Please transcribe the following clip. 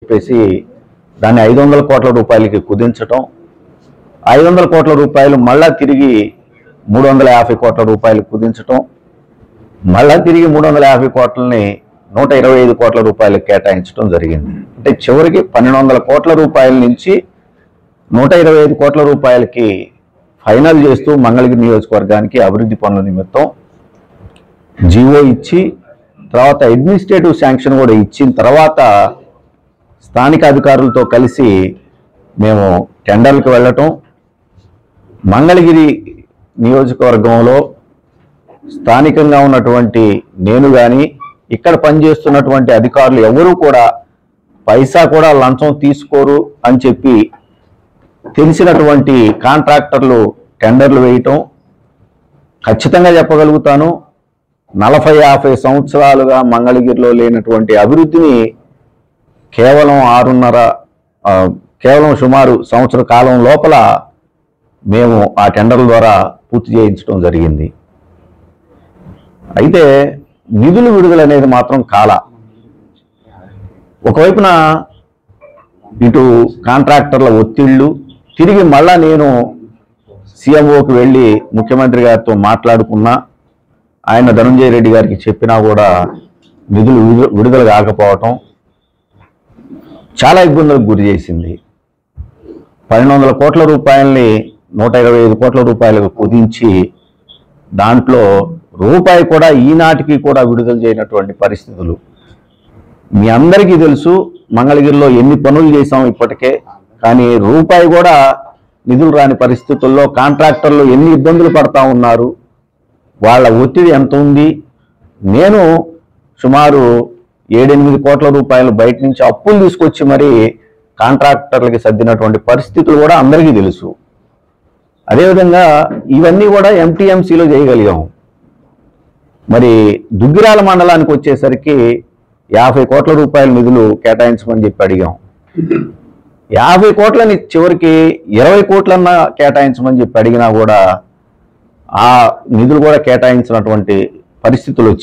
చెప్పేసి దాన్ని 500 కోట్ల రూపాయలకి కుదించటం, 500 కోట్ల రూపాయలు మళ్ళా తిరిగి 350 కోట్ల రూపాయలు కుదించటం, మళ్ళా తిరిగి 350 కోట్లని 125 కోట్ల రూపాయలకు కేటాయించడం జరిగింది. అంటే చివరికి 1200 కోట్ల రూపాయల నుంచి 125 కోట్ల రూపాయలకి ఫైనల్ చేస్తూ మంగళగిరి నియోజకవర్గానికి అభివృద్ధి పనుల నిమిత్తం జీవో ఇచ్చి, తర్వాత అడ్మినిస్ట్రేటివ్ శాంక్షన్ కూడా ఇచ్చిన తర్వాత స్థానిక అధికారులతో కలిసి మేము టెండర్లకు వెళ్ళటం, మంగళగిరి నియోజకవర్గంలో స్థానికంగా ఉన్నటువంటి నేను కానీ ఇక్కడ పనిచేస్తున్నటువంటి అధికారులు ఎవరూ కూడా పైసా కూడా లంచం తీసుకోరు అని చెప్పి తెలిసినటువంటి కాంట్రాక్టర్లు టెండర్లు వేయటం. ఖచ్చితంగా చెప్పగలుగుతాను, 40-50 సంవత్సరాలుగా మంగళగిరిలో లేనటువంటి అభివృద్ధిని కేవలం సుమారు సంవత్సర కాలం లోపల మేము ఆ టెండర్ల ద్వారా పూర్తి చేయించడం జరిగింది. అయితే నిధులు విడుదల అనేది మాత్రం ఒకవైపున ఇటు కాంట్రాక్టర్ల ఒత్తిళ్లు, తిరిగి మళ్ళా నేను సీఎంఓకి వెళ్ళి ముఖ్యమంత్రి గారితో మాట్లాడుకున్నా, ఆయన ధనంజయ రెడ్డి గారికి చెప్పినా కూడా నిధులు విడుదల కాకపోవటం చాలా ఇబ్బందులకు గురి చేసింది. 1200 కోట్ల రూపాయలని 125 కోట్ల రూపాయలకు కుదించి దాంట్లో రూపాయి కూడా ఈనాటికి కూడా విడుదల చేయనటువంటి పరిస్థితులు. మీ అందరికీ తెలుసు మంగళగిరిలో ఎన్ని పనులు చేశాం ఇప్పటికే, కానీ రూపాయి కూడా నిధులు రాని పరిస్థితుల్లో కాంట్రాక్టర్లు ఎన్ని ఇబ్బందులు పడతా ఉన్నారు, వాళ్ళ ఒత్తిడి ఎంత ఉంది. నేను సుమారు 7-8 కోట్ల రూపాయలు బయట నుంచి అప్పులు తీసుకొచ్చి మరి కాంట్రాక్టర్లకి సర్దినటువంటి పరిస్థితులు కూడా అందరికీ తెలుసు. అదేవిధంగా ఇవన్నీ కూడా ఎంటీఎంసీలో చేయగలిగాం. మరి దుగ్గిరాల మండలానికి వచ్చేసరికి 50 కోట్ల రూపాయల నిధులు కేటాయించమని చెప్పి అడిగాం. 50 కోట్లని చివరికి 20 కోట్లన్నా కేటాయించమని చెప్పి అడిగినా కూడా ఆ నిధులు కూడా కేటాయించినటువంటి పరిస్థితులు వచ్చాయి.